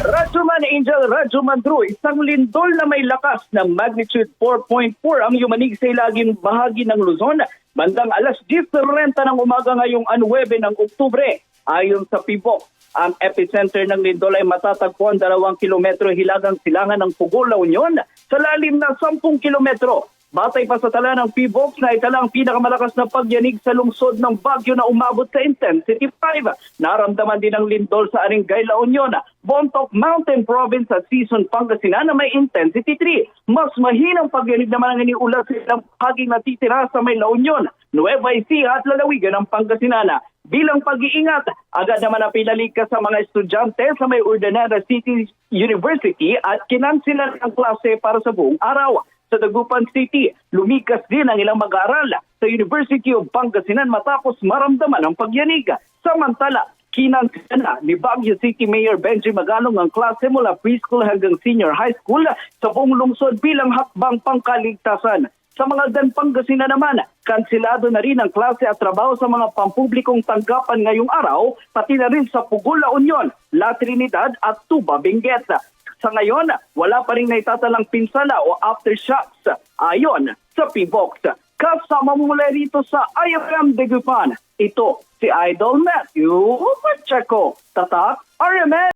Radyoman Angel, Radyoman Drew, isang lindol na may lakas na magnitude 4.4 ang yumanig sa ilaging bahagi ng Luzon bandang alas 10:30 ng umaga ngayong 9 ng Oktubre. Ayon sa PIVOC, ang epicenter ng lindol ay matatagpuan 2 kilometro hilagang silangan ng Pugo, La Union sa lalim na 10 kilometro. Batay pa sa tala ng PIVOC na itala ang pinakamalakas na pagyanig sa lungsod ng Baguio na umabot sa intensity 5. Naramdaman din ang lindol sa Aringay, La Union, Bontoc Mountain Province at Sison, Pangasinan na may intensity 3. Mas mahinang pagyanig naman ang iniulat sa ilang bahaging natitira sa may La Union, Nueva Ecija at lalawigan ng Pangasinan. Bilang pag-iingat, agad naman ang pinalikas sa mga estudyante sa may Urdaneta City University at kinansilan ang klase para sa buong araw. Sa Dagupan City, lumikas din ang ilang mag-aaral sa University of Pangasinan matapos maramdaman ang pagyanig. Samantala, kinansilan na ni Baguio City Mayor Benji Magalong ang klase mula preschool hanggang senior high school sa buong lungsod bilang hakbang pangkaligtasan. Sa mga Dan Pangasinan naman, kansilado na rin ang klase at trabaho sa mga pampublikong tanggapan ngayong araw, pati na rin sa Pugo, La Union, La Trinidad at Tuba, Benguet. Sa ngayon, wala pa rin naitatalang pinsala o aftershocks ayon sa PIVOC. Kasama mo mula rito sa IFM Dagupan. Ito si Idol Matthew Pacheco. Tatak, RMN!